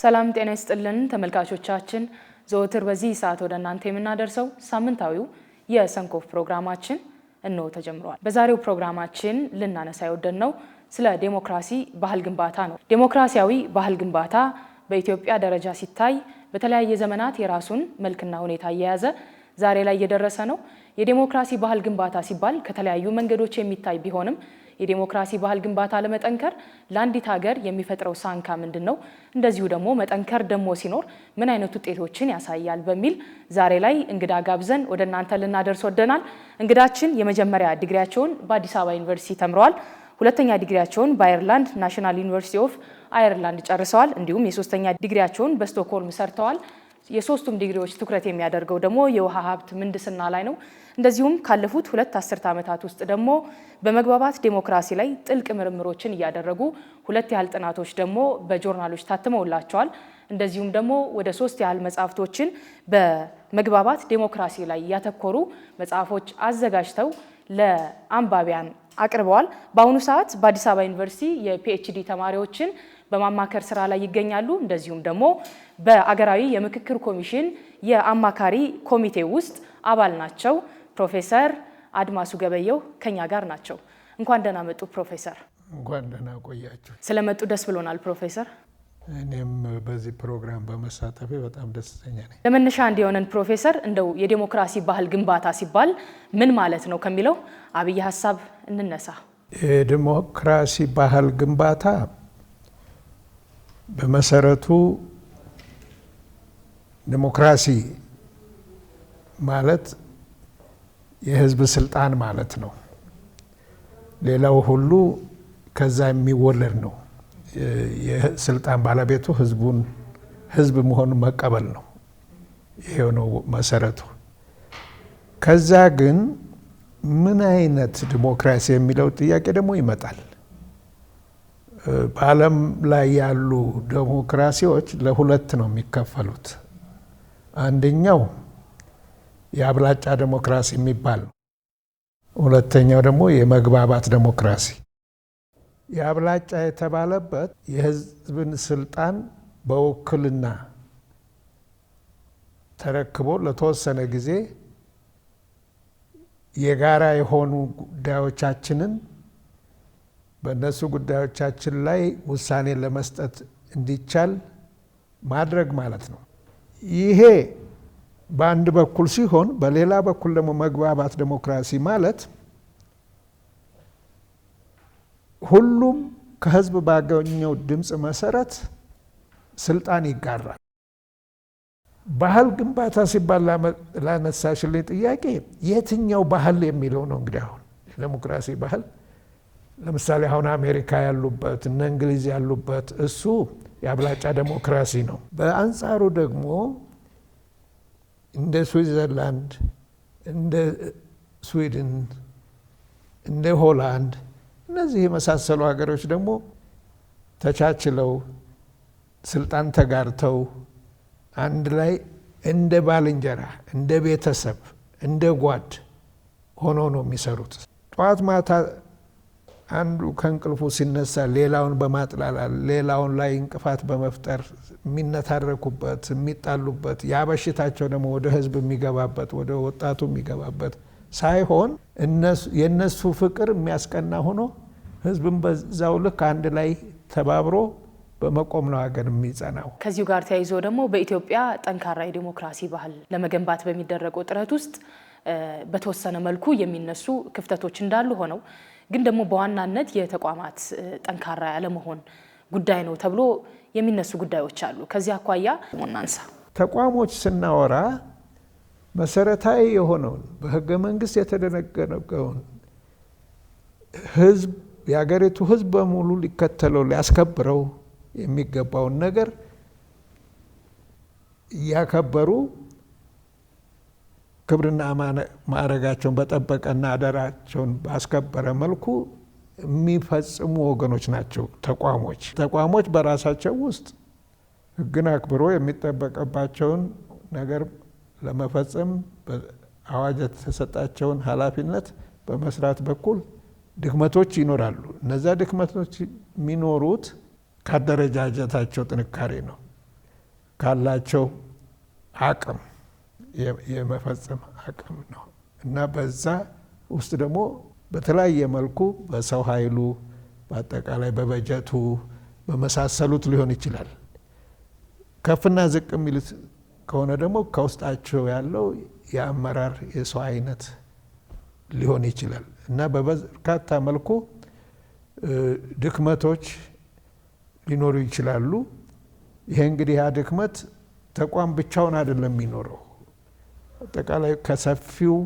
ሰላም ጤና ይስጥልን ተመልካቾቻችን ዘወትር በዚህ ሰዓት ወደ እናንተ የምናደርሰው ሳምንታዊው የሰንኮፍ ፕሮግራማችን እነሆ ተጀምሯል። በዛሬው ፕሮግራማችን ልናነሳ የወደድነው ስለ ዴሞክራሲ ባህል ግንባታ ነው። ዴሞክራሲያዊ ባህል ግንባታ በኢትዮጵያ ደረጃ ሲታይ በተለያየ ዘመናት የራሱን መልክና ሁኔታ እየያዘ ዛሬ ላይ እየደረሰ ነው። የዴሞክራሲ ባህል ግንባታ ሲባል ከተለያዩ መንገዶች የሚታይ ቢሆንም የዴሞክራሲ ባህል ግንባታ ለመጠንከር ለአንዲት ሀገር የሚፈጥረው ሳንካ ምንድነው? እንደዚሁ ደግሞ መጠንከር ደግሞ ሲኖር ምን አይነት ውጤቶችን ያሳያል በሚል ዛሬ ላይ እንግዳ ጋብዘን ወደ እናንተ ልናደርስ ወደናል። እንግዳችን የመጀመሪያ ዲግሪያቸውን በአዲስ አበባ ዩኒቨርሲቲ ተምረዋል። ሁለተኛ ዲግሪያቸውን በአየርላንድ ናሽናል ዩኒቨርሲቲ ኦፍ አየርላንድ ጨርሰዋል። እንዲሁም የሶስተኛ ዲግሪያቸውን በስቶክሆልም ሰርተዋል። የሶስቱም ዲግሪዎች ትኩረት የሚያደርገው ደግሞ የውሃ ሀብት ምህንድስና ላይ ነው። እንደዚሁም ካለፉት 2 አስርት ዓመታት ውስጥ ደግሞ በመግባባት ዴሞክራሲ ላይ ጥልቅ ምርምሮችን እያደረጉ 2 ያህል ጥናቶች ደግሞ በጆርናሎች ታትመውላቸዋል። እንደዚሁም ደግሞ ወደ 3 ያህል መጽሐፍቶችን በመግባባት ዴሞክራሲ ላይ ያተኮሩ መጽሐፎች አዘጋጅተው ለአንባቢያን አቅርበዋል። በአሁኑ ሰዓት በአዲስ አበባ ዩኒቨርሲቲ የፒኤችዲ ተማሪዎችን በማማከር ስራ ላይ ይገኛሉ። እንደዚሁም ደግሞ በአገራዊ የምክክር ኮሚሽን የአማካሪ ኮሚቴ ውስጥ አባል ናቸው። ፕሮፌሰር አድማሱ ገበየው ከኛ ጋር ናቸው። እንኳን ደህና መጡ ፕሮፌሰር። እንኳን ደህና ቆያችሁ። ስለመጡ ደስ ብሎናል ፕሮፌሰር። እኔም በዚህ ፕሮግራም በመሳተፌ በጣም ደስተኛ ነኝ። ለመነሻ እንዲሆነን ፕሮፌሰር እንደው የዴሞክራሲ ባህል ግንባታ ሲባል ምን ማለት ነው ከሚለው አብይ ሀሳብ እንነሳ። የዴሞክራሲ ባህል ግንባታ በመሰረቱ ዴሞክራሲ ማለት የህዝብ ስልጣን ማለት ነው። ሌላው ሁሉ ከዛ የሚወለድ ነው። የስልጣን ባለቤቱ ህዝብ መሆኑን መቀበል ነው። ይሄው ነው መሰረቱ። ከዛ ግን ምን አይነት ዲሞክራሲ የሚለው ጥያቄ ደግሞ ይመጣል። በዓለም ላይ ያሉ ዲሞክራሲዎች ለሁለት ነው የሚከፈሉት። አንደኛው የአብላጫ ዲሞክራሲ የሚባል ነው። ሁለተኛው ደግሞ የመግባባት ዲሞክራሲ። የአብላጫ የተባለበት የህዝብን ስልጣን በውክልና ተረክቦ ለተወሰነ ጊዜ የጋራ የሆኑ ጉዳዮቻችንን በእነሱ ጉዳዮቻችን ላይ ውሳኔ ለመስጠት እንዲቻል ማድረግ ማለት ነው። ይሄ በአንድ በኩል ሲሆን፣ በሌላ በኩል ደግሞ መግባባት ዲሞክራሲ ማለት ሁሉም ከህዝብ ባገኘው ድምፅ መሰረት ስልጣን ይጋራል። ባህል ግንባታ ሲባል ላነሳሽልኝ ጥያቄ የትኛው ባህል የሚለው ነው። እንግዲህ አሁን የዲሞክራሲ ባህል ለምሳሌ አሁን አሜሪካ ያሉበት እነ እንግሊዝ ያሉበት እሱ የአብላጫ ዲሞክራሲ ነው። በአንጻሩ ደግሞ እንደ ስዊዘርላንድ፣ እንደ ስዊድን፣ እንደ ሆላንድ እነዚህ የመሳሰሉ ሀገሮች ደግሞ ተቻችለው ስልጣን ተጋርተው አንድ ላይ እንደ ባልንጀራ፣ እንደ ቤተሰብ፣ እንደ ጓድ ሆኖ ነው የሚሰሩት። ጠዋት ማታ አንዱ ከእንቅልፉ ሲነሳ ሌላውን በማጥላላል ሌላውን ላይ እንቅፋት በመፍጠር የሚነታረኩበት የሚጣሉበት ያበሽታቸው ደግሞ ወደ ህዝብ የሚገባበት ወደ ወጣቱ የሚገባበት ሳይሆን የነሱ ፍቅር የሚያስቀና ሆኖ ህዝብን በዛው ልክ አንድ ላይ ተባብሮ በመቆም ነው ሀገር የሚጸናው። ከዚሁ ጋር ተያይዞ ደግሞ በኢትዮጵያ ጠንካራ የዲሞክራሲ ባህል ለመገንባት በሚደረገው ጥረት ውስጥ በተወሰነ መልኩ የሚነሱ ክፍተቶች እንዳሉ ሆነው ግን ደግሞ በዋናነት የተቋማት ጠንካራ ያለመሆን ጉዳይ ነው ተብሎ የሚነሱ ጉዳዮች አሉ። ከዚህ አኳያ እናንሳ። ተቋሞች ስናወራ መሰረታዊ የሆነውን በህገ መንግስት የተደነገገውን ህዝብ የሀገሪቱ ህዝብ በሙሉ ሊከተለው ሊያስከብረው የሚገባውን ነገር እያከበሩ ክብርና ማዕረጋቸውን በጠበቀና አደራቸውን ባስከበረ መልኩ የሚፈጽሙ ወገኖች ናቸው ተቋሞች። ተቋሞች በራሳቸው ውስጥ ህግን አክብሮ የሚጠበቅባቸውን ነገር ለመፈጸም አዋጅ የተሰጣቸውን ኃላፊነት በመስራት በኩል ድክመቶች ይኖራሉ። እነዛ ድክመቶች የሚኖሩት ከአደረጃጀታቸው ጥንካሬ ነው። ካላቸው አቅም የመፈጸም አቅም ነው እና በዛ ውስጥ ደግሞ በተለያየ መልኩ በሰው ኃይሉ በአጠቃላይ በበጀቱ በመሳሰሉት ሊሆን ይችላል። ከፍና ዝቅ የሚሉት ከሆነ ደግሞ ከውስጣቸው ያለው የአመራር የሰው አይነት ሊሆን ይችላል እና በበርካታ መልኩ ድክመቶች ሊኖሩ ይችላሉ። ይሄ እንግዲህ ያ ድክመት ተቋም ብቻውን አይደለም የሚኖረው። አጠቃላይ ከሰፊው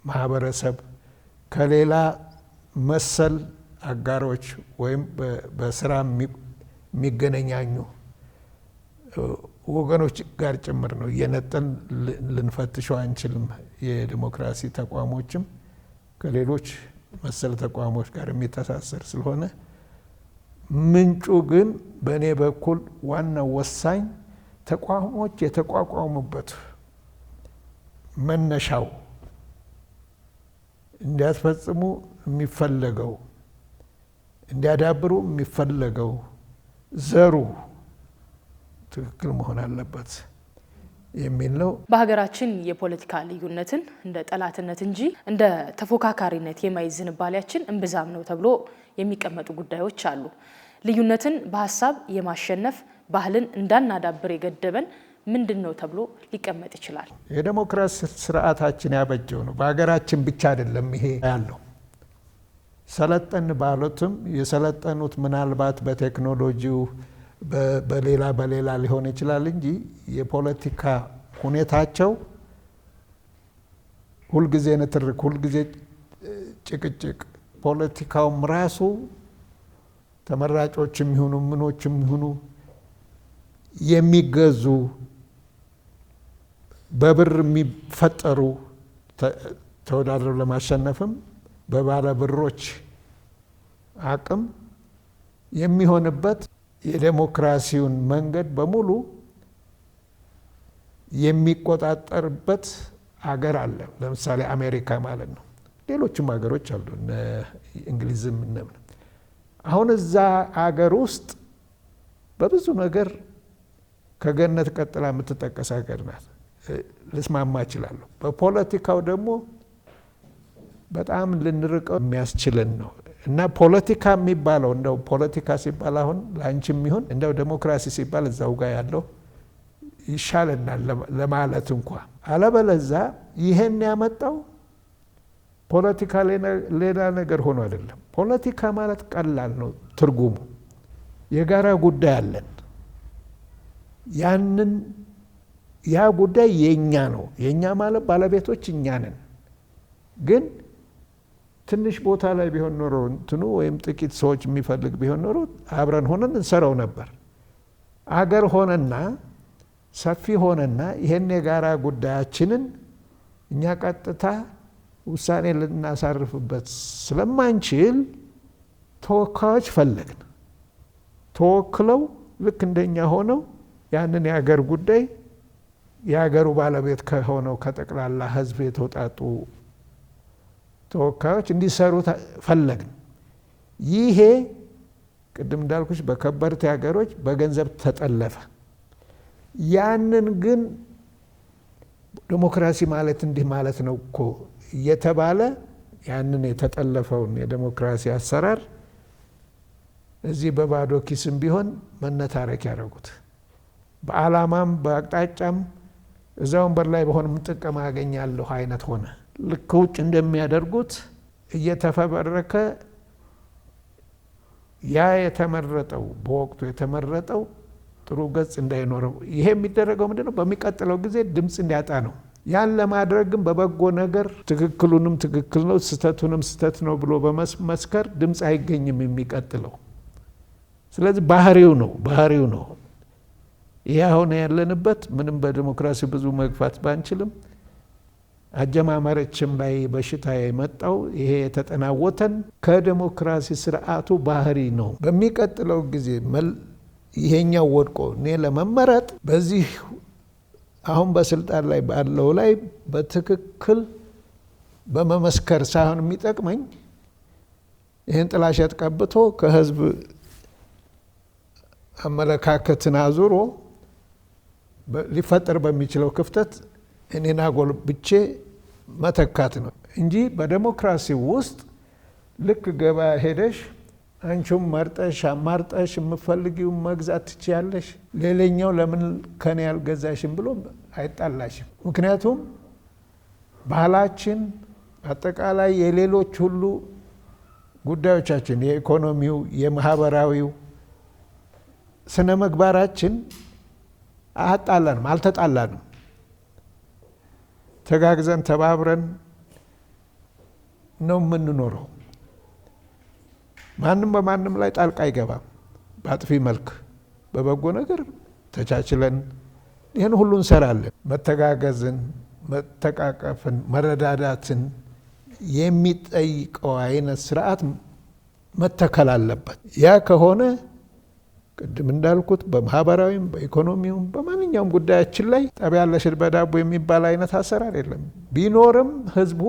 ማህበረሰብ ከሌላ መሰል አጋሮች ወይም በስራ የሚገናኙ ወገኖች ጋር ጭምር ነው። እየነጠን ልንፈትሸው አንችልም። የዲሞክራሲ ተቋሞችም ከሌሎች መሰል ተቋሞች ጋር የሚተሳሰር ስለሆነ ምንጩ ግን በእኔ በኩል ዋናው ወሳኝ ተቋሞች የተቋቋሙበት መነሻው እንዲያስፈጽሙ የሚፈለገው እንዲያዳብሩ የሚፈለገው ዘሩ ትክክል መሆን አለበት የሚል ነው። በሀገራችን የፖለቲካ ልዩነትን እንደ ጠላትነት እንጂ እንደ ተፎካካሪነት የማየት ዝንባሌያችን እምብዛም ነው ተብሎ የሚቀመጡ ጉዳዮች አሉ። ልዩነትን በሀሳብ የማሸነፍ ባህልን እንዳናዳብር የገደበን ምንድን ነው ተብሎ ሊቀመጥ ይችላል? የዲሞክራሲ ስርዓታችን ያበጀው ነው። በሀገራችን ብቻ አይደለም ይሄ ያለው። ሰለጠን ባሉትም የሰለጠኑት ምናልባት በቴክኖሎጂው በሌላ ሊሆን ይችላል እንጂ የፖለቲካ ሁኔታቸው ሁልጊዜ ንትርክ፣ ሁልጊዜ ጭቅጭቅ፣ ፖለቲካውም ራሱ ተመራጮችም ይሁኑ ምኖችም ይሁኑ የሚገዙ በብር የሚፈጠሩ ተወዳድረው ለማሸነፍም በባለ ብሮች አቅም የሚሆንበት የዴሞክራሲውን መንገድ በሙሉ የሚቆጣጠርበት አገር አለ። ለምሳሌ አሜሪካ ማለት ነው። ሌሎችም ሀገሮች አሉ፣ እንግሊዝም ምናምን። አሁን እዛ አገር ውስጥ በብዙ ነገር ከገነት ቀጥላ የምትጠቀስ ሀገር ናት። ልስማማ እችላለሁ። በፖለቲካው ደግሞ በጣም ልንርቀው የሚያስችልን ነው እና ፖለቲካ የሚባለው እንደው ፖለቲካ ሲባል አሁን ለአንቺም ይሁን እንደው ዴሞክራሲ ሲባል እዛው ጋር ያለው ይሻለናል ለማለት እንኳ። አለበለዛ ይሄን ያመጣው ፖለቲካ ሌላ ነገር ሆኖ አይደለም። ፖለቲካ ማለት ቀላል ነው ትርጉሙ። የጋራ ጉዳይ አለን። ያ ጉዳይ የኛ ነው። የኛ ማለት ባለቤቶች እኛ ነን። ግን ትንሽ ቦታ ላይ ቢሆን ኖሮ እንትኑ ወይም ጥቂት ሰዎች የሚፈልግ ቢሆን ኖሮ አብረን ሆነን እንሰራው ነበር። አገር ሆነና ሰፊ ሆነና ይሄን የጋራ ጉዳያችንን እኛ ቀጥታ ውሳኔ ልናሳርፍበት ስለማንችል ተወካዮች ፈለግን። ተወክለው ልክ እንደኛ ሆነው ያንን የሀገር ጉዳይ የሀገሩ ባለቤት ከሆነው ከጠቅላላ ሕዝብ የተውጣጡ ተወካዮች እንዲሰሩ ፈለግን። ይሄ ቅድም እንዳልኩሽ በከበርቴ ሀገሮች በገንዘብ ተጠለፈ። ያንን ግን ዲሞክራሲ ማለት እንዲህ ማለት ነው እኮ እየተባለ ያንን የተጠለፈውን የዲሞክራሲ አሰራር እዚህ በባዶ ኪስም ቢሆን መነታረክ ያደረጉት። በዓላማም በአቅጣጫም እዛ ወንበር ላይ በሆንም ጥቅም አገኛለሁ አይነት ሆነ። ልክ ውጭ እንደሚያደርጉት እየተፈበረከ ያ የተመረጠው በወቅቱ የተመረጠው ጥሩ ገጽ እንዳይኖረው። ይሄ የሚደረገው ምንድነው? በሚቀጥለው ጊዜ ድምፅ እንዲያጣ ነው። ያን ለማድረግ ግን በበጎ ነገር ትክክሉንም ትክክል ነው ስህተቱንም ስህተት ነው ብሎ በመስከር ድምፅ አይገኝም የሚቀጥለው። ስለዚህ ባህሪው ነው። ይሄ አሁን ያለንበት ምንም በዲሞክራሲ ብዙ መግፋት ባንችልም አጀማመረችም ላይ በሽታ የመጣው ይሄ የተጠናወተን ከዲሞክራሲ ስርዓቱ ባህሪ ነው። በሚቀጥለው ጊዜ ይሄኛው ወድቆ እኔ ለመመረጥ በዚህ አሁን በስልጣን ላይ ባለው ላይ በትክክል በመመስከር ሳይሆን የሚጠቅመኝ ይህን ጥላሸት ቀብቶ ከህዝብ አመለካከትን አዙሮ ሊፈጠር በሚችለው ክፍተት እኔን አጎልብቼ መተካት ነው እንጂ በዲሞክራሲ ውስጥ ልክ ገበያ ሄደሽ አንቺም መርጠሽ አማርጠሽ የምትፈልጊውን መግዛት ትችያለሽ፣ ሌላኛው ለምን ከኔ ያልገዛሽም ብሎ አይጣላሽም። ምክንያቱም ባህላችን አጠቃላይ የሌሎች ሁሉ ጉዳዮቻችን የኢኮኖሚው፣ የማህበራዊው ስነ ምግባራችን አጣላንም አልተጣላንም። ተጋግዘን ተባብረን ነው የምንኖረው። ማንም በማንም ላይ ጣልቃ አይገባም። በአጥፊ መልክ በበጎ ነገር ተቻችለን ይህን ሁሉ እንሰራለን። መተጋገዝን፣ መተቃቀፍን፣ መረዳዳትን የሚጠይቀው አይነት ስርዓት መተከል አለበት። ያ ከሆነ ቅድም እንዳልኩት በማህበራዊም በኢኮኖሚውም በማንኛውም ጉዳያችን ላይ ጠብ ያለሽ በዳቦ የሚባል አይነት አሰራር የለም። ቢኖርም ህዝቡ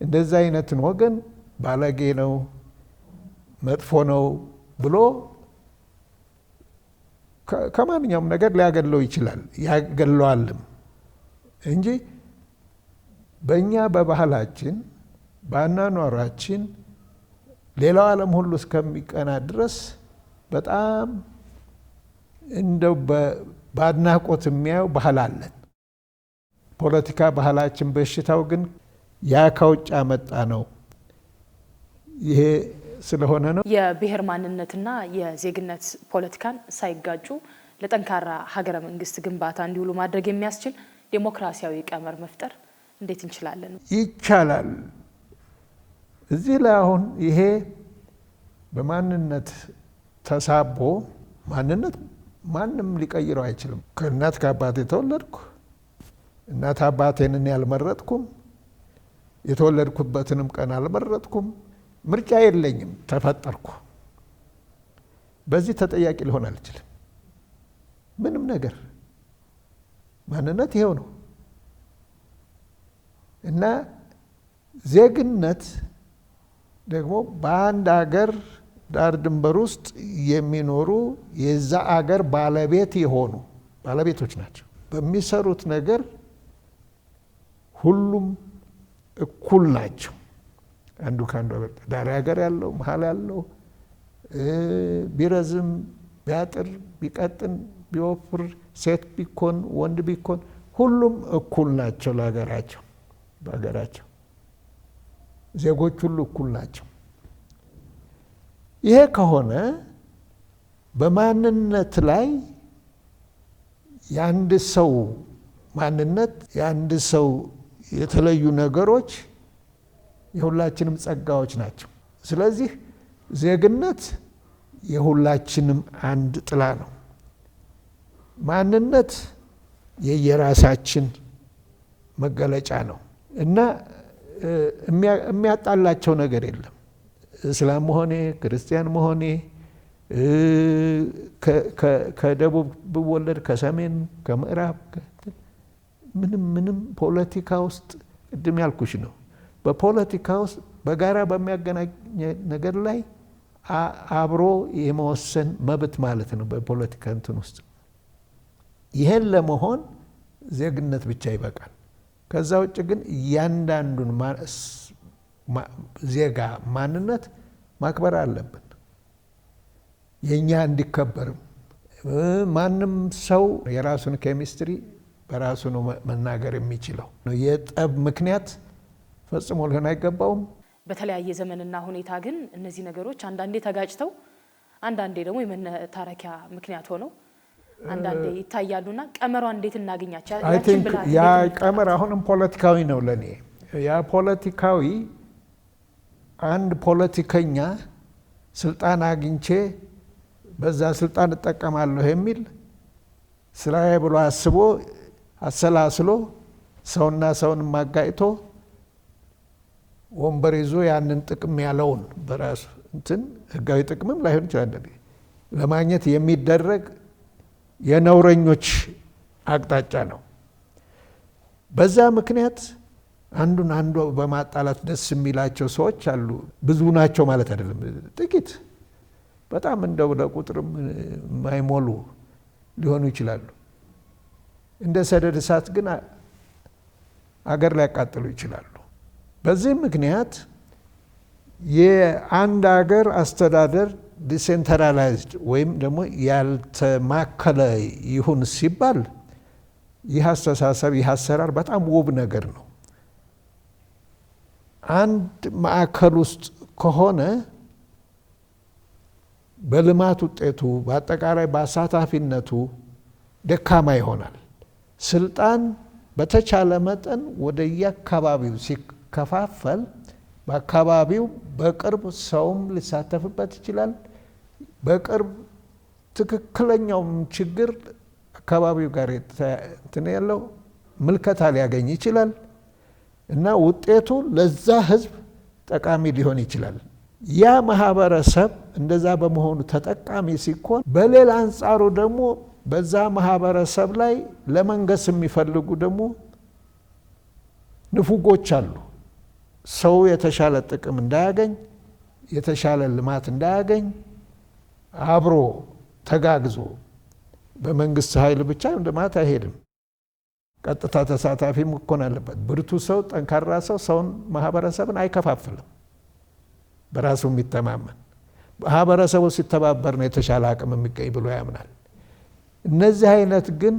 እንደዛ አይነትን ወገን ባለጌ ነው፣ መጥፎ ነው ብሎ ከማንኛውም ነገር ሊያገለው ይችላል፣ ያገለዋልም እንጂ በእኛ በባህላችን በአኗኗራችን ሌላው ዓለም ሁሉ እስከሚቀና ድረስ በጣም እንደው በአድናቆት የሚያየው ባህል አለን። ፖለቲካ ባህላችን በሽታው ግን ያ ከውጭ ያመጣ ነው። ይሄ ስለሆነ ነው የብሔር ማንነትና የዜግነት ፖለቲካን ሳይጋጩ ለጠንካራ ሀገረ መንግስት ግንባታ እንዲውሉ ማድረግ የሚያስችል ዴሞክራሲያዊ ቀመር መፍጠር እንዴት እንችላለን? ይቻላል። እዚህ ላይ አሁን ይሄ በማንነት ተሳቦ ማንነት ማንም ሊቀይረው አይችልም። ከእናት ከአባቴ ተወለድኩ፣ እናት አባቴን እኔ አልመረጥኩም፣ የተወለድኩበትንም ቀን አልመረጥኩም፣ ምርጫ የለኝም፣ ተፈጠርኩ። በዚህ ተጠያቂ ሊሆን አልችልም። ምንም ነገር ማንነት ይሄው ነው እና ዜግነት ደግሞ በአንድ አገር ዳር ድንበር ውስጥ የሚኖሩ የዛ አገር ባለቤት የሆኑ ባለቤቶች ናቸው። በሚሰሩት ነገር ሁሉም እኩል ናቸው። አንዱ ከአንዱ ዳር ሀገር ያለው መሀል ያለው ቢረዝም ቢያጥር ቢቀጥን ቢወፍር ሴት ቢኮን ወንድ ቢኮን ሁሉም እኩል ናቸው ለሀገራቸው። በሀገራቸው ዜጎች ሁሉ እኩል ናቸው። ይሄ ከሆነ በማንነት ላይ የአንድ ሰው ማንነት የአንድ ሰው የተለዩ ነገሮች የሁላችንም ጸጋዎች ናቸው። ስለዚህ ዜግነት የሁላችንም አንድ ጥላ ነው። ማንነት የየራሳችን መገለጫ ነው እና የሚያጣላቸው ነገር የለም። እስላም መሆኔ ክርስቲያን መሆኔ ከደቡብ ብወለድ ከሰሜን ከምዕራብ ምንም ፖለቲካ ውስጥ ቅድም ያልኩሽ ነው። በፖለቲካ ውስጥ በጋራ በሚያገናኝ ነገር ላይ አብሮ የመወሰን መብት ማለት ነው በፖለቲካ እንትን ውስጥ። ይሄን ለመሆን ዜግነት ብቻ ይበቃል። ከዛ ውጭ ግን እያንዳንዱን ዜጋ ማንነት ማክበር አለብን። የኛ እንዲከበርም ማንም ሰው የራሱን ኬሚስትሪ በራሱ ነው መናገር የሚችለው። የጠብ ምክንያት ፈጽሞ ሊሆን አይገባውም። በተለያየ ዘመንና ሁኔታ ግን እነዚህ ነገሮች አንዳንዴ ተጋጭተው አንዳንዴ ደግሞ የመነታረኪያ ምክንያት ሆነው አንዳንዴ ይታያሉና ቀመሯን እንዴት እናገኛቸው? አይ ቲንክ ያ ቀመር አሁንም ፖለቲካዊ ነው ለኔ። ያ ፖለቲካዊ አንድ ፖለቲከኛ ስልጣን አግኝቼ በዛ ስልጣን እጠቀማለሁ የሚል ስራዬ ብሎ አስቦ አሰላስሎ ሰውና ሰውን ማጋጭቶ ወንበር ይዞ ያንን ጥቅም ያለውን በራሱ እንትን ህጋዊ ጥቅምም ላይሆን ይችላል ለማግኘት የሚደረግ የነውረኞች አቅጣጫ ነው። በዛ ምክንያት አንዱን አንዱ በማጣላት ደስ የሚላቸው ሰዎች አሉ። ብዙ ናቸው ማለት አይደለም፣ ጥቂት በጣም እንደው ለቁጥርም የማይሞሉ ሊሆኑ ይችላሉ። እንደ ሰደድ እሳት ግን አገር ሊያቃጥሉ ይችላሉ። በዚህ ምክንያት የአንድ አገር አስተዳደር ዲሴንትራላይዝድ ወይም ደግሞ ያልተማከለ ይሁን ሲባል ይህ አስተሳሰብ ይህ አሰራር በጣም ውብ ነገር ነው። አንድ ማዕከል ውስጥ ከሆነ በልማት ውጤቱ በአጠቃላይ በአሳታፊነቱ ደካማ ይሆናል። ስልጣን በተቻለ መጠን ወደ የአካባቢው ሲከፋፈል በአካባቢው በቅርብ ሰውም ሊሳተፍበት ይችላል። በቅርብ ትክክለኛውም ችግር አካባቢው ጋር እንትን ያለው ምልከታ ሊያገኝ ይችላል እና ውጤቱ ለዛ ህዝብ ጠቃሚ ሊሆን ይችላል። ያ ማህበረሰብ እንደዛ በመሆኑ ተጠቃሚ ሲሆን፣ በሌላ አንጻሩ ደግሞ በዛ ማህበረሰብ ላይ ለመንገስ የሚፈልጉ ደግሞ ንፉጎች አሉ። ሰው የተሻለ ጥቅም እንዳያገኝ፣ የተሻለ ልማት እንዳያገኝ አብሮ ተጋግዞ በመንግስት ኃይል ብቻ ልማት አይሄድም። ቀጥታ ተሳታፊ መሆን አለበት። ብርቱ ሰው፣ ጠንካራ ሰው ሰውን ማህበረሰብን አይከፋፍልም። በራሱ የሚተማመን ማህበረሰቡ ሲተባበር ነው የተሻለ አቅም የሚገኝ ብሎ ያምናል። እነዚህ አይነት ግን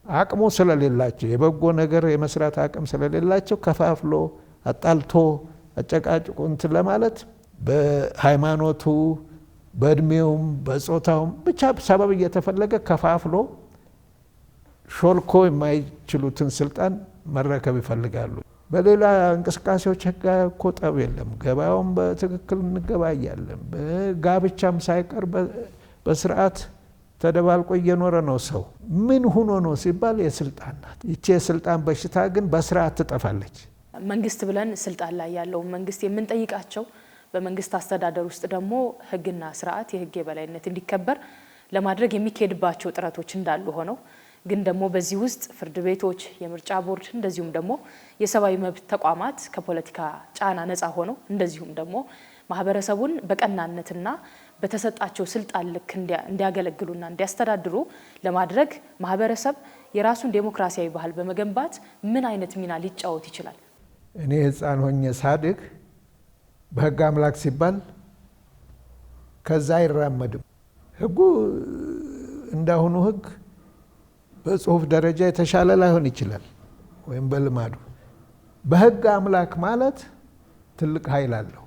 አቅሙ ስለሌላቸው የበጎ ነገር የመስራት አቅም ስለሌላቸው ከፋፍሎ አጣልቶ አጨቃጭቆ እንትን ለማለት በሃይማኖቱ በእድሜውም በጾታውም ብቻ ሰበብ እየተፈለገ ከፋፍሎ ሾልኮ የማይችሉትን ስልጣን መረከብ ይፈልጋሉ። በሌላ እንቅስቃሴዎች እኮ ጠብ የለም። ገበያውም በትክክል እንገባያለን። በጋብቻም ሳይቀር በስርዓት ተደባልቆ እየኖረ ነው። ሰው ምን ሆኖ ነው ሲባል የስልጣን ናት። ይቺ የስልጣን በሽታ ግን በስርዓት ትጠፋለች። መንግስት ብለን ስልጣን ላይ ያለው መንግስት የምንጠይቃቸው በመንግስት አስተዳደር ውስጥ ደግሞ ህግና ስርዓት የህግ የበላይነት እንዲከበር ለማድረግ የሚካሄድባቸው ጥረቶች እንዳሉ ሆነው ግን ደግሞ በዚህ ውስጥ ፍርድ ቤቶች፣ የምርጫ ቦርድ እንደዚሁም ደግሞ የሰብአዊ መብት ተቋማት ከፖለቲካ ጫና ነፃ ሆነው እንደዚሁም ደግሞ ማህበረሰቡን በቀናነትና በተሰጣቸው ስልጣን ልክ እንዲያገለግሉና እንዲያስተዳድሩ ለማድረግ ማህበረሰብ የራሱን ዴሞክራሲያዊ ባህል በመገንባት ምን አይነት ሚና ሊጫወት ይችላል? እኔ ህፃን ሆኜ ሳድግ በህግ አምላክ ሲባል ከዛ አይራመድም። ህጉ እንዳሁኑ ህግ በጽሁፍ ደረጃ የተሻለ ላይሆን ይችላል ወይም በልማዱ። በህግ አምላክ ማለት ትልቅ ኃይል አለው።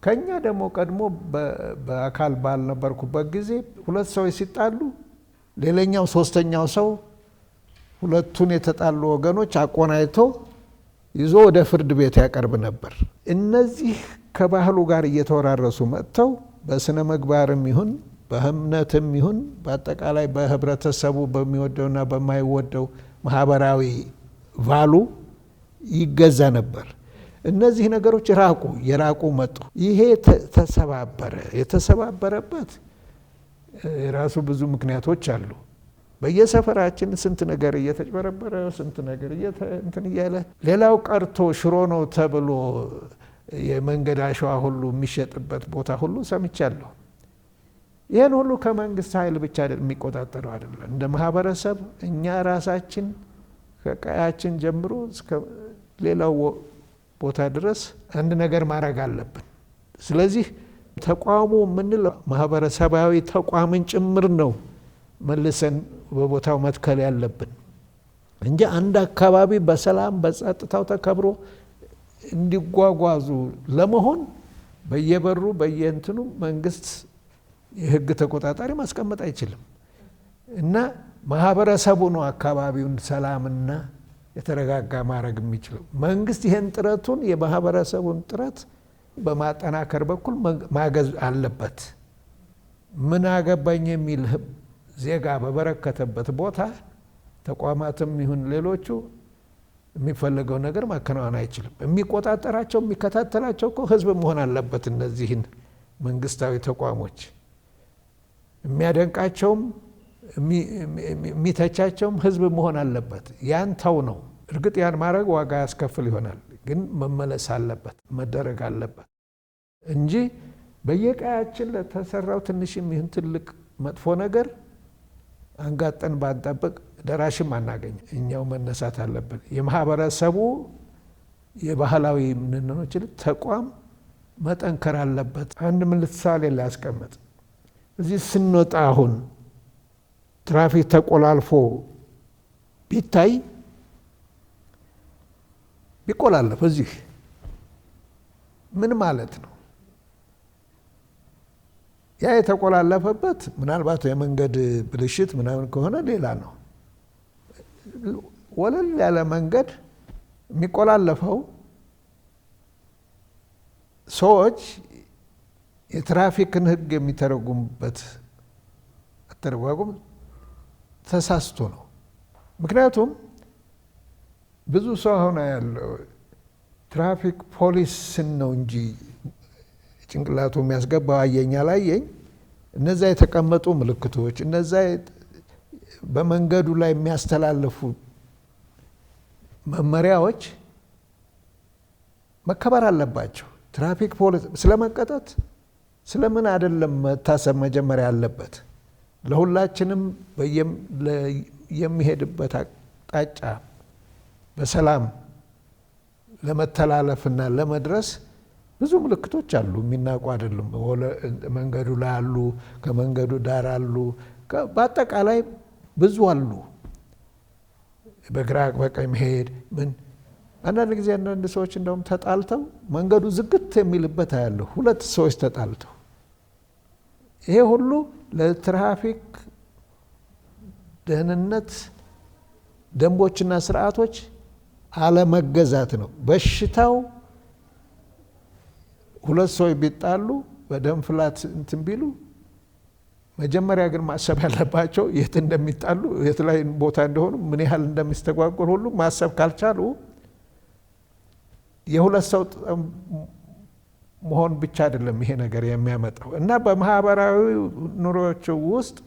ከኛ ደግሞ ቀድሞ በአካል ባልነበርኩበት ጊዜ ሁለት ሰዎች ሲጣሉ ሌላኛው ሶስተኛው ሰው ሁለቱን የተጣሉ ወገኖች አቆናይቶ ይዞ ወደ ፍርድ ቤት ያቀርብ ነበር። እነዚህ ከባህሉ ጋር እየተወራረሱ መጥተው በስነ ምግባርም ይሁን በእምነትም ይሁን በአጠቃላይ በህብረተሰቡ በሚወደውና በማይወደው ማህበራዊ ቫሉ ይገዛ ነበር። እነዚህ ነገሮች የራቁ መጡ። ይሄ ተሰባበረ። የተሰባበረበት የራሱ ብዙ ምክንያቶች አሉ። በየሰፈራችን ስንት ነገር እየተጭበረበረ ስንት ነገር እንትን እያለ ሌላው ቀርቶ ሽሮ ነው ተብሎ የመንገድ አሸዋ ሁሉ የሚሸጥበት ቦታ ሁሉ ሰምቻለሁ። ይህን ሁሉ ከመንግስት ኃይል ብቻ የሚቆጣጠረው አይደለም። እንደ ማህበረሰብ እኛ ራሳችን ከቀያችን ጀምሮ እስከ ሌላው ቦታ ድረስ አንድ ነገር ማድረግ አለብን። ስለዚህ ተቋሙ የምንለው ማህበረሰባዊ ተቋምን ጭምር ነው መልሰን በቦታው መትከል ያለብን እንጂ አንድ አካባቢ በሰላም በጸጥታው ተከብሮ እንዲጓጓዙ ለመሆን በየበሩ በየእንትኑ መንግስት የህግ ተቆጣጣሪ ማስቀመጥ አይችልም እና ማህበረሰቡ ነው አካባቢውን ሰላምና የተረጋጋ ማድረግ የሚችለው። መንግስት ይሄን ጥረቱን የማህበረሰቡን ጥረት በማጠናከር በኩል ማገዝ አለበት። ምን አገባኝ የሚል ዜጋ በበረከተበት ቦታ ተቋማትም ይሁን ሌሎቹ የሚፈልገው ነገር ማከናወን አይችልም። የሚቆጣጠራቸው የሚከታተላቸው እኮ ህዝብ መሆን አለበት። እነዚህን መንግስታዊ ተቋሞች የሚያደንቃቸውም የሚተቻቸውም ህዝብ መሆን አለበት። ያን ተው ነው። እርግጥ ያን ማድረግ ዋጋ ያስከፍል ይሆናል፣ ግን መመለስ አለበት፣ መደረግ አለበት እንጂ በየቀያችን ለተሰራው ትንሽም ይሁን ትልቅ መጥፎ ነገር አንጋጠን ባንጠብቅ ደራሽም አናገኝ። እኛው መነሳት አለብን። የማህበረሰቡ የባህላዊ ምንኖች ተቋም መጠንከር አለበት። አንድ ምሳሌ ላስቀምጥ። እዚህ ስንወጣ አሁን ትራፊክ ተቆላልፎ ቢታይ ቢቆላለፍ እዚህ ምን ማለት ነው? ያ የተቆላለፈበት ምናልባት የመንገድ ብልሽት ምናምን ከሆነ ሌላ ነው። ወለል ያለ መንገድ የሚቆላለፈው ሰዎች የትራፊክን ሕግ የሚተረጉሙበት አተረጓጉም ተሳስቶ ነው። ምክንያቱም ብዙ ሰው አሁን ያለው ትራፊክ ፖሊስን ነው እንጂ ጭንቅላቱ የሚያስገባው አየኝ አላየኝ፣ እነዛ የተቀመጡ ምልክቶች፣ እነዛ በመንገዱ ላይ የሚያስተላልፉ መመሪያዎች መከበር አለባቸው። ትራፊክ ፖሊስ ስለመቀጣት ስለምን አይደለም መታሰብ መጀመሪያ አለበት። ለሁላችንም የሚሄድበት አቅጣጫ በሰላም ለመተላለፍና ለመድረስ ብዙ ምልክቶች አሉ፣ የሚናቁ አይደሉም። መንገዱ ላይ አሉ፣ ከመንገዱ ዳር አሉ፣ በአጠቃላይ ብዙ አሉ። በግራ በቀኝ መሄድ ምን አንዳንድ ጊዜ አንዳንድ ሰዎች እንደውም ተጣልተው መንገዱ ዝግት የሚልበት አያለሁ። ሁለት ሰዎች ተጣልተው። ይሄ ሁሉ ለትራፊክ ደህንነት ደንቦችና ስርዓቶች አለመገዛት ነው። በሽታው ሁለት ሰዎች ቢጣሉ በደም ፍላት እንትን ቢሉ መጀመሪያ ግን ማሰብ ያለባቸው የት እንደሚጣሉ የት ላይ ቦታ እንደሆኑ ምን ያህል እንደሚስተጓጎል ሁሉ ማሰብ ካልቻሉ የሁለት ሰው መሆን ብቻ አይደለም ይሄ ነገር የሚያመጣው። እና በማህበራዊ ኑሮዎች ውስጥ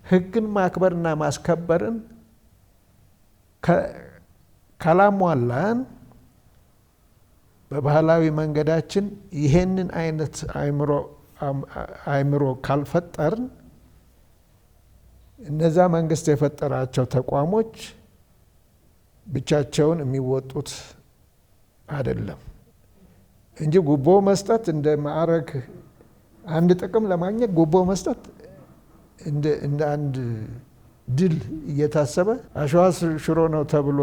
ሕግን ማክበርና ማስከበርን ካላሟላን በባህላዊ መንገዳችን ይሄንን አይነት አእምሮ ካልፈጠርን እነዛ መንግስት የፈጠራቸው ተቋሞች ብቻቸውን የሚወጡት አይደለም እንጂ ጉቦ መስጠት እንደ ማዕረግ አንድ ጥቅም ለማግኘት ጉቦ መስጠት እንደ አንድ ድል እየታሰበ አሸዋ ሽሮ ነው ተብሎ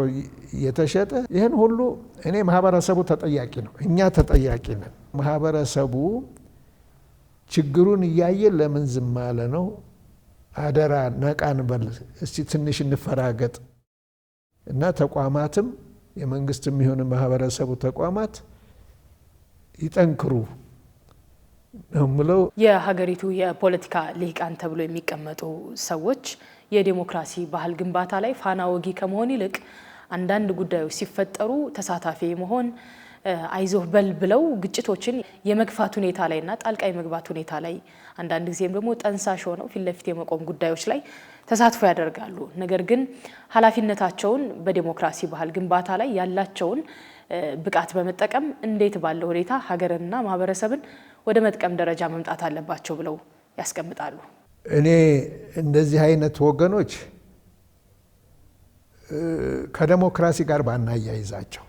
እየተሸጠ ይህን ሁሉ እኔ ማህበረሰቡ ተጠያቂ ነው፣ እኛ ተጠያቂ ነን። ማህበረሰቡ ችግሩን እያየ ለምን ዝም አለ ነው? አደራ ነቃ እንበል እስቲ፣ ትንሽ እንፈራገጥ እና ተቋማትም የመንግስትም ይሁን ማህበረሰቡ ተቋማት ይጠንክሩ ነው የምለው። የሀገሪቱ የፖለቲካ ልሂቃን ተብሎ የሚቀመጡ ሰዎች የዲሞክራሲ ባህል ግንባታ ላይ ፋና ወጊ ከመሆን ይልቅ አንዳንድ ጉዳዮች ሲፈጠሩ ተሳታፊ መሆን አይዞህ በል ብለው ግጭቶችን የመግፋት ሁኔታ ላይና ጣልቃ የመግባት ሁኔታ ላይ አንዳንድ ጊዜም ደግሞ ጠንሳሽ ሆነው ፊት ለፊት የመቆም ጉዳዮች ላይ ተሳትፎ ያደርጋሉ። ነገር ግን ኃላፊነታቸውን በዲሞክራሲ ባህል ግንባታ ላይ ያላቸውን ብቃት በመጠቀም እንዴት ባለው ሁኔታ ሀገርንና ማህበረሰብን ወደ መጥቀም ደረጃ መምጣት አለባቸው ብለው ያስቀምጣሉ? እኔ እንደዚህ አይነት ወገኖች ከዲሞክራሲ ጋር ባናያይዛቸው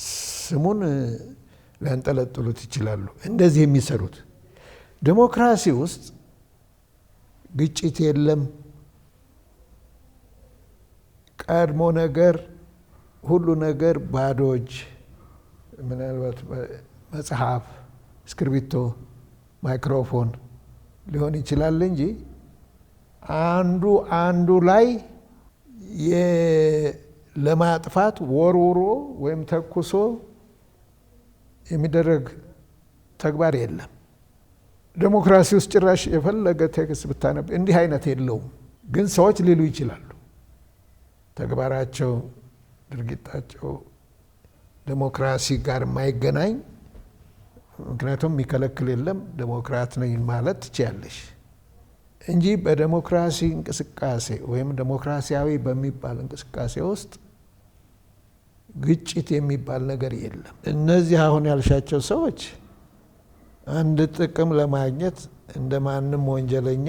ስሙን ሊያንጠለጥሉት ይችላሉ። እንደዚህ የሚሰሩት ዲሞክራሲ ውስጥ ግጭት የለም፣ ቀድሞ ነገር ሁሉ ነገር ባዶ እጅ፣ ምናልባት መጽሐፍ፣ እስክርቢቶ፣ ማይክሮፎን ሊሆን ይችላል እንጂ አንዱ ላይ ለማጥፋት ወርውሮ ወይም ተኩሶ የሚደረግ ተግባር የለም። ዲሞክራሲ ውስጥ ጭራሽ የፈለገ ቴክስት ብታነብ እንዲህ አይነት የለውም። ግን ሰዎች ሊሉ ይችላሉ። ተግባራቸው፣ ድርጊታቸው ዲሞክራሲ ጋር የማይገናኝ ምክንያቱም የሚከለክል የለም። ዲሞክራት ነኝ ማለት ትችያለሽ እንጂ በዲሞክራሲ እንቅስቃሴ ወይም ዲሞክራሲያዊ በሚባል እንቅስቃሴ ውስጥ ግጭት የሚባል ነገር የለም። እነዚህ አሁን ያልሻቸው ሰዎች አንድ ጥቅም ለማግኘት እንደማንም ወንጀለኛ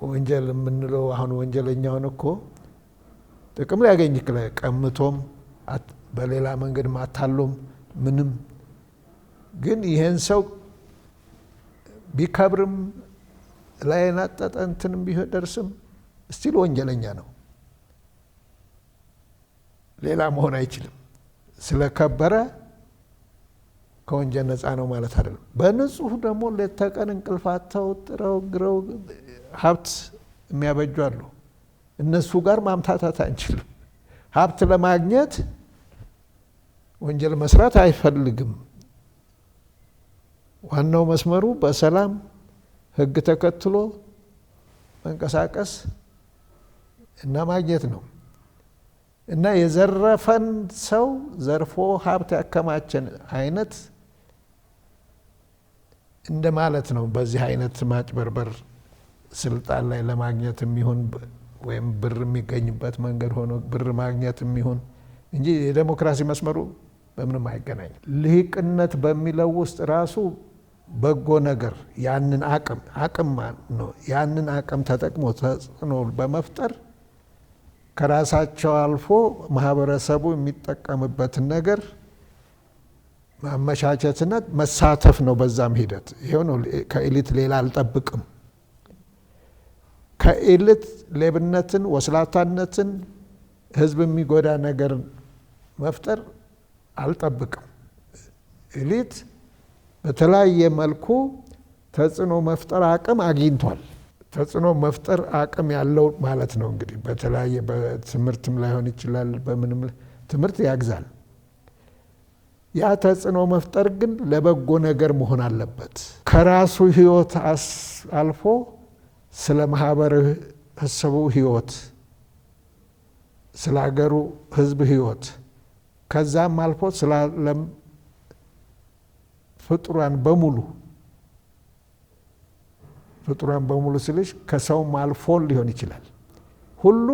ወንጀል የምንለው አሁን ወንጀለኛውን እኮ ጥቅም ሊያገኝ ይችላል። ቀምቶም በሌላ መንገድ ማታሎም ምንም ግን ይሄን ሰው ቢከብርም ላይ ናጠጠ እንትንም ቢደርስም ስቲል ወንጀለኛ ነው። ሌላ መሆን አይችልም። ስለከበረ ከወንጀል ነፃ ነው ማለት አይደለም። በንጹህ ደግሞ ሌት ተቀን እንቅልፋቸው ጥረው ግረው ሀብት የሚያበጁ አሉ። እነሱ ጋር ማምታታት አንችልም። ሀብት ለማግኘት ወንጀል መስራት አይፈልግም። ዋናው መስመሩ በሰላም ሕግ ተከትሎ መንቀሳቀስ እና ማግኘት ነው እና የዘረፈን ሰው ዘርፎ ሀብት ያከማቸን አይነት እንደማለት ነው። በዚህ አይነት ማጭበርበር ስልጣን ላይ ለማግኘት የሚሆን ወይም ብር የሚገኝበት መንገድ ሆኖ ብር ማግኘት የሚሆን እንጂ የዴሞክራሲ መስመሩ በምንም አይገናኝም። ልሂቅነት በሚለው ውስጥ ራሱ በጎ ነገር ያንን አቅም ነው። ያንን አቅም ተጠቅሞ ተጽዕኖ በመፍጠር ከራሳቸው አልፎ ማህበረሰቡ የሚጠቀምበትን ነገር ማመቻቸትና መሳተፍ ነው። በዛም ሂደት ይሄው ነው። ከኤሊት ሌላ አልጠብቅም። ከኤሊት ሌብነትን፣ ወስላታነትን፣ ህዝብ የሚጎዳ ነገር መፍጠር አልጠብቅም። ኤሊት በተለያየ መልኩ ተጽዕኖ መፍጠር አቅም አግኝቷል። ተጽዕኖ መፍጠር አቅም ያለው ማለት ነው። እንግዲህ በተለያየ በትምህርትም ላይሆን ይችላል፣ በምንም ትምህርት ያግዛል። ያ ተጽዕኖ መፍጠር ግን ለበጎ ነገር መሆን አለበት። ከራሱ ህይወት አልፎ ስለ ማህበረሰቡ ህይወት፣ ስለ ሀገሩ ህዝብ ህይወት ከዛም አልፎ ስለ ዓለም ፍጡራን በሙሉ ስልሽ ከሰውም አልፎ ሊሆን ይችላል ሁሉ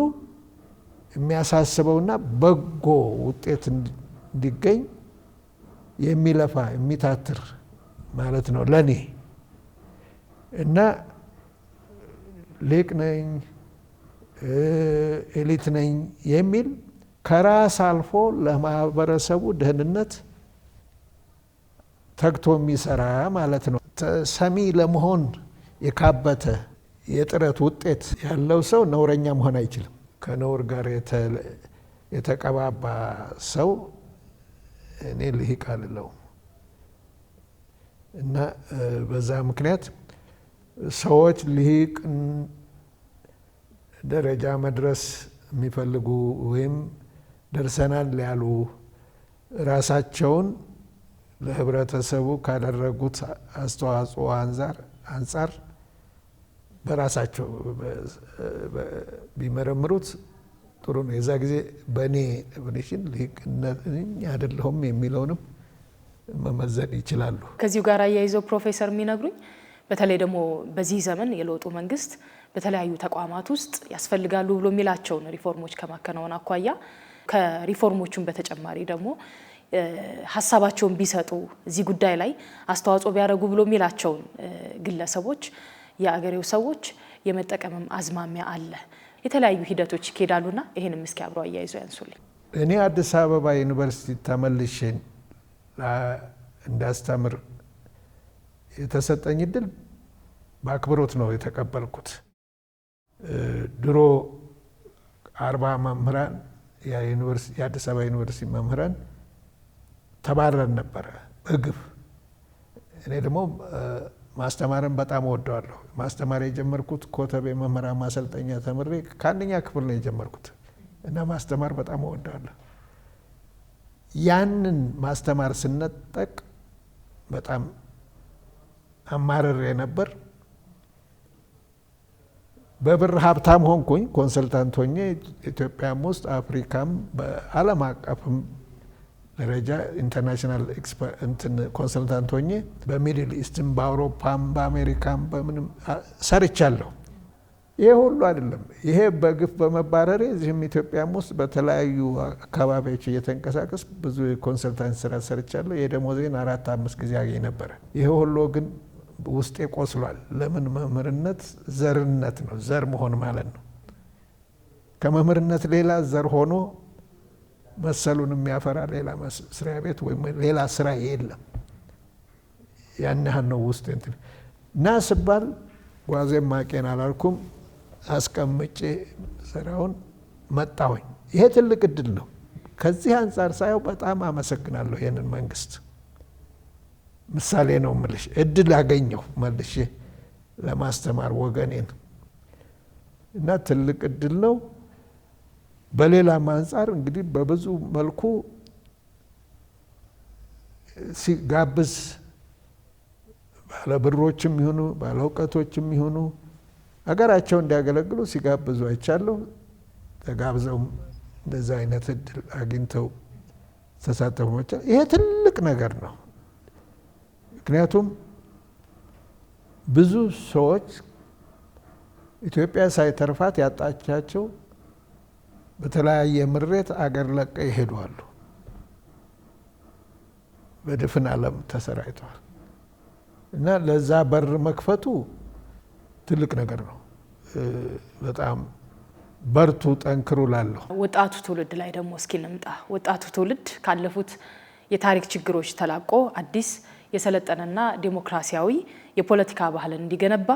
የሚያሳስበውና በጎ ውጤት እንዲገኝ የሚለፋ የሚታትር ማለት ነው ለኔ። እና ሊቅ ነኝ ኤሊት ነኝ የሚል ከራስ አልፎ ለማህበረሰቡ ደህንነት ተግቶ የሚሰራ ማለት ነው። ሰሚ ለመሆን የካበተ የጥረት ውጤት ያለው ሰው ነውረኛ መሆን አይችልም። ከነውር ጋር የተቀባባ ሰው እኔ ልሂቅ አልለውም። እና በዛ ምክንያት ሰዎች ልሂቅ ደረጃ መድረስ የሚፈልጉ ወይም ደርሰናል ያሉ ራሳቸውን ለህብረተሰቡ ካደረጉት አስተዋጽኦ አንጻር በራሳቸው ቢመረምሩት ጥሩ ነው። የዛ ጊዜ በእኔ ዴፊኒሽን ልሂቅነት አይደለሁም የሚለውንም መመዘን ይችላሉ። ከዚሁ ጋር አያይዘው ፕሮፌሰር የሚነግሩኝ በተለይ ደግሞ በዚህ ዘመን የለውጡ መንግስት በተለያዩ ተቋማት ውስጥ ያስፈልጋሉ ብሎ የሚላቸውን ሪፎርሞች ከማከናወን አኳያ ከሪፎርሞቹም በተጨማሪ ደግሞ ሀሳባቸውን ቢሰጡ እዚህ ጉዳይ ላይ አስተዋጽኦ ቢያደርጉ ብሎ የሚላቸውን ግለሰቦች የአገሬው ሰዎች የመጠቀምም አዝማሚያ አለ። የተለያዩ ሂደቶች ይኬዳሉና ይሄንም እስኪ አብረው አያይዘው ያንሱልኝ። እኔ አዲስ አበባ ዩኒቨርሲቲ ተመልሼ እንዳስተምር የተሰጠኝ እድል በአክብሮት ነው የተቀበልኩት። ድሮ 40 መምህራን የአዲስ አበባ ዩኒቨርሲቲ መምህራን ተባረን ነበረ በግፍ። እኔ ደግሞ ማስተማርን በጣም እወደዋለሁ። ማስተማር የጀመርኩት ኮተቤ መምህራን ማሰልጠኛ ተምሬ ከአንደኛ ክፍል ነው የጀመርኩት እና ማስተማር በጣም እወደዋለሁ። ያንን ማስተማር ስነጠቅ በጣም አማርሬ ነበር። በብር ሀብታም ሆንኩኝ። ኮንሰልታንት ሆኜ ኢትዮጵያም ውስጥ አፍሪካም በዓለም አቀፍም ደረጃ ኢንተርናሽናል ኮንሰልታንት ሆኜ በሚድል ኢስትም በአውሮፓም በአሜሪካም በምንም ሰርቻለሁ። ይሄ ሁሉ አይደለም። ይሄ በግፍ በመባረሬ እዚህም ኢትዮጵያም ውስጥ በተለያዩ አካባቢዎች እየተንቀሳቀስ ብዙ የኮንሰልታንት ስራ ሰርቻለሁ። የደሞዜን 4-5 ጊዜ አገኝ ነበረ። ይሄ ሁሉ ግን ውስጤ ቆስሏል። ለምን? መምህርነት ዘርነት ነው፣ ዘር መሆን ማለት ነው። ከመምህርነት ሌላ ዘር ሆኖ መሰሉን የሚያፈራ ሌላ መስሪያ ቤት ወይም ሌላ ስራ የለም። ያን ያህል ነው ውስጥ እንትን እና ስባል ጓዜም ማቄን አላልኩም፣ አስቀምጬ ስራውን መጣሁኝ። ይሄ ትልቅ እድል ነው። ከዚህ አንጻር ሳየው በጣም አመሰግናለሁ ይህንን መንግስት። ምሳሌ ነው የምልሽ፣ እድል አገኘሁ መልሼ ለማስተማር ወገኔን እና ትልቅ እድል ነው። በሌላም አንጻር እንግዲህ በብዙ መልኩ ሲጋብዝ ባለብሮችም ይሁኑ ባለእውቀቶችም ይሁኑ ሀገራቸው እንዲያገለግሉ ሲጋብዙ አይቻለሁ። ተጋብዘውም እንደዛ አይነት እድል አግኝተው ተሳተፉ። ይሄ ትልቅ ነገር ነው። ምክንያቱም ብዙ ሰዎች ኢትዮጵያ ሳይተርፋት ያጣቻቸው በተለያየ ምሬት አገር ለቀው ይሄዳሉ። በድፍን ዓለም ተሰራይተዋል እና ለዛ በር መክፈቱ ትልቅ ነገር ነው። በጣም በርቱ፣ ጠንክሩ ላለሁ። ወጣቱ ትውልድ ላይ ደግሞ እስኪ እንምጣ። ወጣቱ ትውልድ ካለፉት የታሪክ ችግሮች ተላቆ አዲስ የሰለጠነና ዲሞክራሲያዊ የፖለቲካ ባህልን እንዲገነባ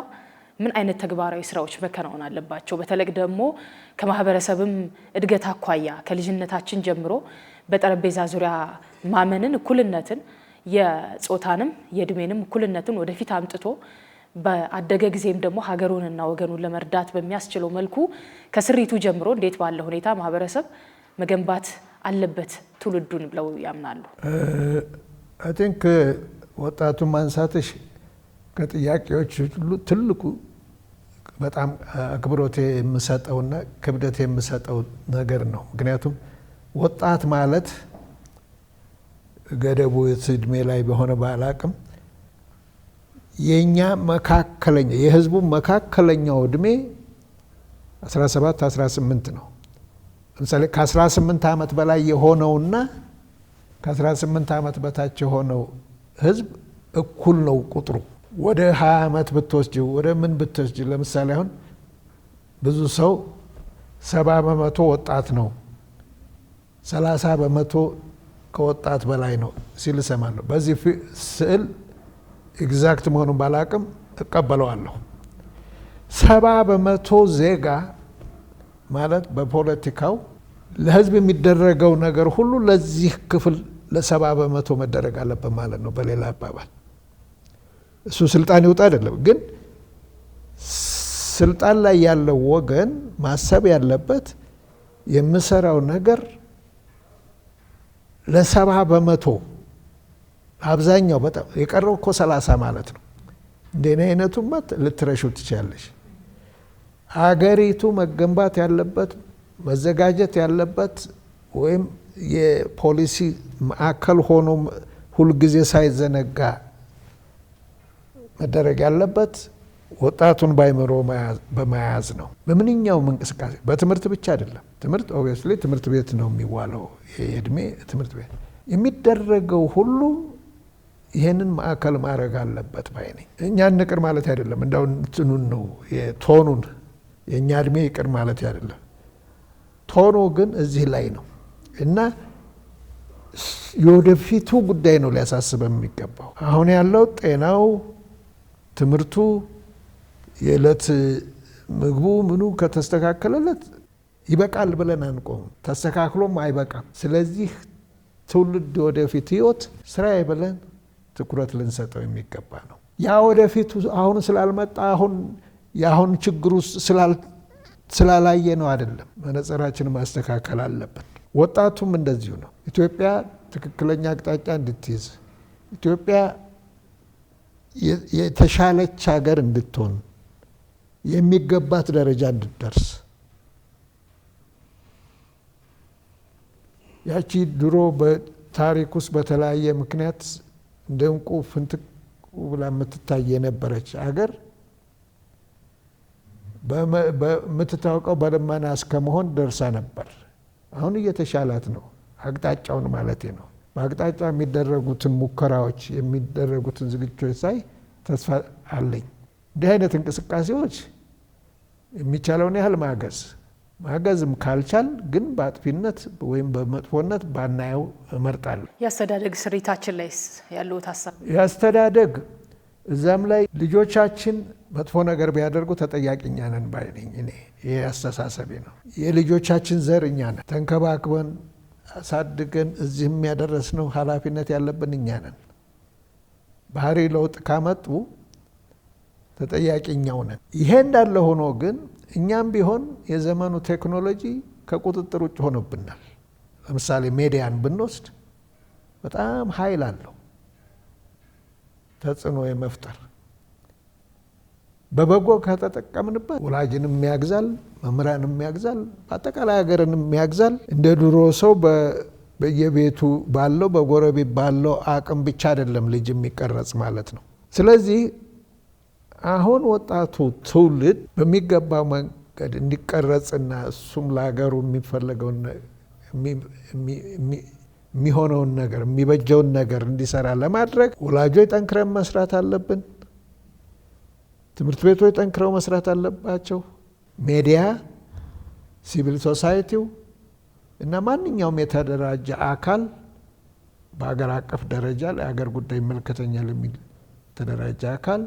ምን አይነት ተግባራዊ ስራዎች መከናወን አለባቸው? በተለይ ደግሞ ከማህበረሰብም እድገት አኳያ ከልጅነታችን ጀምሮ በጠረጴዛ ዙሪያ ማመንን፣ እኩልነትን፣ የጾታንም የእድሜንም እኩልነትን ወደፊት አምጥቶ በአደገ ጊዜም ደግሞ ሀገሩንና ወገኑን ለመርዳት በሚያስችለው መልኩ ከስሪቱ ጀምሮ እንዴት ባለ ሁኔታ ማህበረሰብ መገንባት አለበት ትውልዱን ብለው ያምናሉ? አይ ቲንክ ወጣቱን ማንሳትሽ ከጥያቄዎች ሁሉ ትልቁ በጣም አክብሮቴ የምሰጠውና ክብደቴ የምሰጠው ነገር ነው። ምክንያቱም ወጣት ማለት ገደቡ እድሜ ላይ በሆነ ባላቅም የኛ መካከለኛ የህዝቡ መካከለኛው እድሜ 17-18 ነው። ለምሳሌ ከ18 ዓመት በላይ የሆነውና ከ18 ዓመት በታች የሆነው ህዝብ እኩል ነው ቁጥሩ። ወደ 20 ዓመት ብትወስጂ ወደ ምን ብትወስጂ፣ ለምሳሌ አሁን ብዙ ሰው 70% ወጣት ነው፣ 30% ከወጣት በላይ ነው ሲል እሰማለሁ። በዚህ ስዕል ኤግዛክት መሆኑን ባላቅም እቀበለዋለሁ። 70% ዜጋ ማለት በፖለቲካው ለህዝብ የሚደረገው ነገር ሁሉ ለዚህ ክፍል ለ70% መደረግ አለበት ማለት ነው። በሌላ አባባል እሱ ስልጣን ይውጣ አይደለም፣ ግን ስልጣን ላይ ያለው ወገን ማሰብ ያለበት የምሰራው ነገር ለ70% አብዛኛው በጣም የቀረው እኮ 30 ማለት ነው። እንደኔ አይነቱማ ልትረሹ ትችላለሽ። አገሪቱ መገንባት ያለበት መዘጋጀት ያለበት ወይም የፖሊሲ ማዕከል ሆኖ ሁልጊዜ ሳይዘነጋ መደረግ ያለበት ወጣቱን ባይምሮ በመያዝ ነው። በምንኛውም እንቅስቃሴ በትምህርት ብቻ አይደለም። ትምህርት ኦብቪየስሊ ትምህርት ቤት ነው የሚዋለው። የእድሜ ትምህርት ቤት የሚደረገው ሁሉ ይሄንን ማዕከል ማድረግ አለበት ባይ ነኝ። እኛ እንቅር ማለት አይደለም፣ እንዳው እንትኑን ነው የቶኑን የእኛ እድሜ ይቅር ማለት አይደለም። ቶኑ ግን እዚህ ላይ ነው እና የወደፊቱ ጉዳይ ነው ሊያሳስበ የሚገባው። አሁን ያለው ጤናው፣ ትምህርቱ፣ የዕለት ምግቡ ምኑ ከተስተካከለለት ይበቃል ብለን አንቆም። ተስተካክሎም አይበቃም። ስለዚህ ትውልድ ወደፊት ህይወት ስራዬ ብለን ትኩረት ልንሰጠው የሚገባ ነው። ያ ወደፊቱ አሁን ስላልመጣ የአሁን ችግሩ ስላላየ ነው አይደለም። መነጽራችን ማስተካከል አለብን። ወጣቱም እንደዚሁ ነው። ኢትዮጵያ ትክክለኛ አቅጣጫ እንድትይዝ፣ ኢትዮጵያ የተሻለች ሀገር እንድትሆን፣ የሚገባት ደረጃ እንድትደርስ ያቺ ድሮ በታሪክ ውስጥ በተለያየ ምክንያት እንደ እንቁ ፍንጥቅ ብላ የምትታይ የነበረች ሀገር በምትታወቀው በልመና እስከመሆን ደርሳ ነበር። አሁን እየተሻላት ነው፣ አቅጣጫውን ማለቴ ነው። በአቅጣጫ የሚደረጉትን ሙከራዎች የሚደረጉትን ዝግጅቶች ሳይ ተስፋ አለኝ። እንዲህ አይነት እንቅስቃሴዎች የሚቻለውን ያህል ማገዝም ካልቻል ግን በአጥፊነት ወይም በመጥፎነት ባናየው እመርጣለሁ። የአስተዳደግ ስሪታችን ላይስ ያለው ሀሳብ የአስተዳደግ እዛም ላይ ልጆቻችን መጥፎ ነገር ቢያደርጉ ተጠያቂ እኛ ነን ባይ ነኝ እኔ። ይሄ አስተሳሰቤ ነው። የልጆቻችን ዘር እኛ ነን። ተንከባክበን አሳድገን እዚህ የሚያደረስነው ኃላፊነት ያለብን እኛ ነን። ባህሪ ለውጥ ካመጡ ተጠያቂ እኛው ነን። ይሄ እንዳለ ሆኖ ግን እኛም ቢሆን የዘመኑ ቴክኖሎጂ ከቁጥጥር ውጭ ሆኖብናል። ለምሳሌ ሚዲያን ብንወስድ በጣም ኃይል አለው ተጽዕኖ የመፍጠር። በበጎ ከተጠቀምንበት ወላጅንም ያግዛል፣ መምህራንም ያግዛል፣ በአጠቃላይ ሀገርንም ያግዛል። እንደ ድሮ ሰው በየቤቱ ባለው በጎረቤት ባለው አቅም ብቻ አይደለም ልጅ የሚቀረጽ ማለት ነው። ስለዚህ አሁን ወጣቱ ትውልድ በሚገባው መንገድ እንዲቀረጽና እሱም ለሀገሩ የሚፈለገውን የሚሆነውን ነገር የሚበጀውን ነገር እንዲሰራ ለማድረግ ወላጆች ጠንክረን መስራት አለብን። ትምህርት ቤቶች ጠንክረው መስራት አለባቸው። ሚዲያ፣ ሲቪል ሶሳይቲው እና ማንኛውም የተደራጀ አካል በሀገር አቀፍ ደረጃ ለሀገር ጉዳይ ይመለከተኛል የሚል የተደራጀ አካል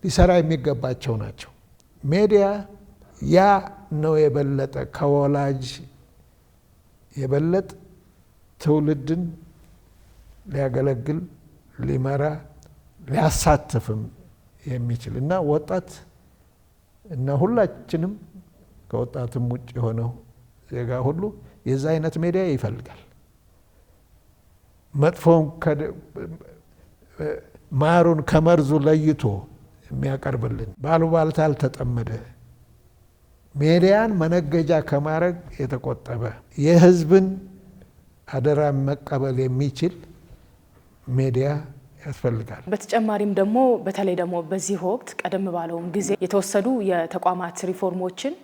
ሊሰራ የሚገባቸው ናቸው። ሚዲያ ያ ነው የበለጠ ከወላጅ የበለጠ ትውልድን ሊያገለግል ሊመራ ሊያሳትፍም የሚችል እና ወጣት እና ሁላችንም ከወጣትም ውጭ የሆነው ዜጋ ሁሉ የዛ አይነት ሚዲያ ይፈልጋል። መጥፎን ማሩን ከመርዙ ለይቶ የሚያቀርብልን ባሉባልታ አልተጠመደ ሚዲያን መነገጃ ከማድረግ የተቆጠበ የሕዝብን አደራ መቀበል የሚችል ሚዲያ ያስፈልጋል። በተጨማሪም ደግሞ በተለይ ደግሞ በዚህ ወቅት ቀደም ባለውም ጊዜ የተወሰዱ የተቋማት ሪፎርሞችን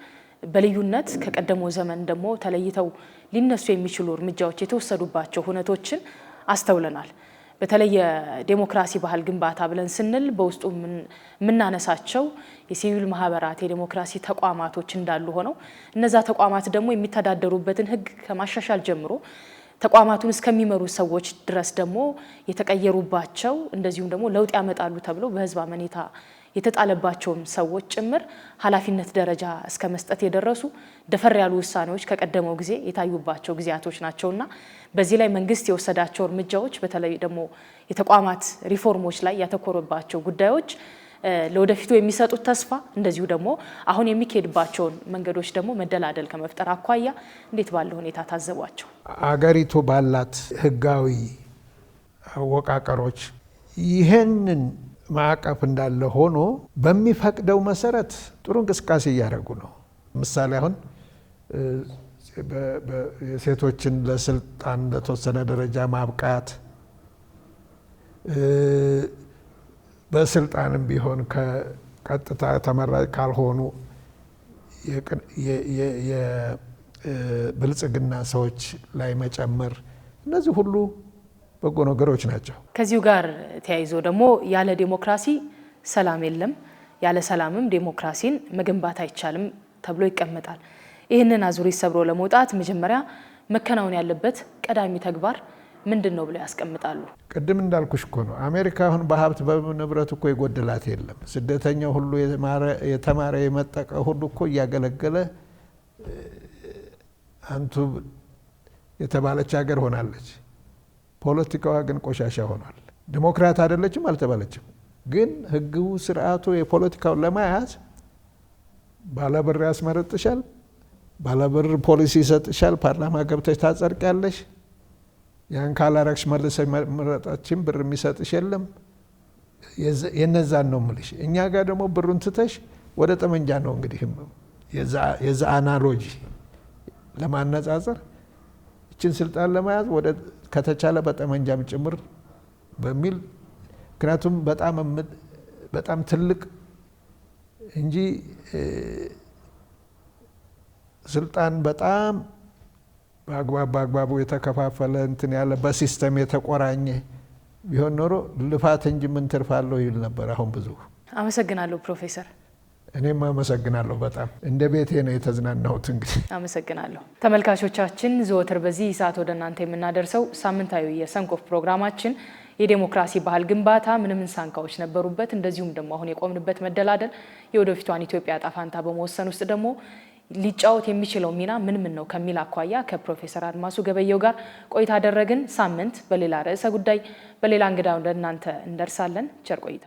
በልዩነት ከቀደመው ዘመን ደግሞ ተለይተው ሊነሱ የሚችሉ እርምጃዎች የተወሰዱባቸው ሁነቶችን አስተውለናል። በተለይ የዴሞክራሲ ባህል ግንባታ ብለን ስንል በውስጡ የምናነሳቸው የሲቪል ማህበራት የዴሞክራሲ ተቋማቶች እንዳሉ ሆነው እነዛ ተቋማት ደግሞ የሚተዳደሩበትን ሕግ ከማሻሻል ጀምሮ ተቋማቱን እስከሚመሩ ሰዎች ድረስ ደግሞ የተቀየሩባቸው እንደዚሁም ደግሞ ለውጥ ያመጣሉ ተብሎ በህዝብ አመኔታ የተጣለባቸውን ሰዎች ጭምር ኃላፊነት ደረጃ እስከ መስጠት የደረሱ ደፈር ያሉ ውሳኔዎች ከቀደመው ጊዜ የታዩባቸው ጊዜያቶች ናቸውና በዚህ ላይ መንግስት የወሰዳቸው እርምጃዎች በተለይ ደግሞ የተቋማት ሪፎርሞች ላይ ያተኮረባቸው ጉዳዮች ለወደፊቱ የሚሰጡት ተስፋ እንደዚሁ ደግሞ አሁን የሚካሄድባቸውን መንገዶች ደግሞ መደላደል ከመፍጠር አኳያ እንዴት ባለ ሁኔታ ታዘቧቸው? አገሪቱ ባላት ህጋዊ አወቃቀሮች ይህንን ማዕቀፍ እንዳለ ሆኖ በሚፈቅደው መሰረት ጥሩ እንቅስቃሴ እያደረጉ ነው። ምሳሌ አሁን ሴቶችን ለስልጣን ለተወሰነ ደረጃ ማብቃት፣ በስልጣንም ቢሆን ከቀጥታ ተመራጭ ካልሆኑ የብልጽግና ሰዎች ላይ መጨመር፣ እነዚህ ሁሉ በጎ ነገሮች ናቸው። ከዚሁ ጋር ተያይዞ ደግሞ ያለ ዴሞክራሲ ሰላም የለም፣ ያለ ሰላምም ዴሞክራሲን መገንባት አይቻልም ተብሎ ይቀመጣል። ይህንን አዙሪት ሰብሮ ለመውጣት መጀመሪያ መከናወን ያለበት ቀዳሚ ተግባር ምንድን ነው ብለው ያስቀምጣሉ? ቅድም እንዳልኩሽ እኮ ነው። አሜሪካ አሁን በሀብት በንብረት እኮ የጎደላት የለም። ስደተኛው ሁሉ የተማረ የመጠቀ ሁሉ እኮ እያገለገለ አንቱ የተባለች ሀገር ሆናለች። ፖለቲካዋ ግን ቆሻሻ ሆኗል። ዲሞክራት አይደለችም አልተባለችም። ግን ህጉ ስርዓቱ የፖለቲካውን ለመያዝ ባለብር ያስመረጥሻል፣ ባለብር ፖሊሲ ይሰጥሻል፣ ፓርላማ ገብተሽ ታጸድቂያለሽ። ያን ካላረግሽ መልሰሽ መረጣችን ብር የሚሰጥሽ የለም። የነዛን ነው የምልሽ። እኛ ጋር ደግሞ ብሩን ትተሽ ወደ ጠመንጃ ነው እንግዲህ የዛ አናሎጂ ለማነጻጸር እችን ስልጣን ለመያዝ ወደ ከተቻለ በጠመንጃም ጭምር በሚል ምክንያቱም በጣም ትልቅ እንጂ ስልጣን በጣም በአግባቡ የተከፋፈለ እንትን ያለ በሲስተም የተቆራኘ ቢሆን ኖሮ ልፋት እንጂ ምን ትርፋለሁ ይል ነበር። አሁን ብዙ አመሰግናለሁ ፕሮፌሰር። እኔም አመሰግናለሁ። በጣም እንደ ቤቴ ነው የተዝናናሁት። እንግዲህ አመሰግናለሁ። ተመልካቾቻችን ዘወትር በዚህ ሰዓት ወደ እናንተ የምናደርሰው ሳምንታዊ የሰንኮፍ ፕሮግራማችን የዲሞክራሲ ባህል ግንባታ ምን ሳንካዎች ነበሩበት፣ እንደዚሁም ደግሞ አሁን የቆምንበት መደላደል የወደፊቷን ኢትዮጵያ ዕጣ ፈንታ በመወሰን ውስጥ ደግሞ ሊጫወት የሚችለው ሚና ምን ነው ከሚል አኳያ ከፕሮፌሰር አድማሱ ገበየው ጋር ቆይታ አደረግን። ሳምንት በሌላ ርዕሰ ጉዳይ በሌላ እንግዳ ወደ እናንተ እንደርሳለን። ቸር ቆይታ።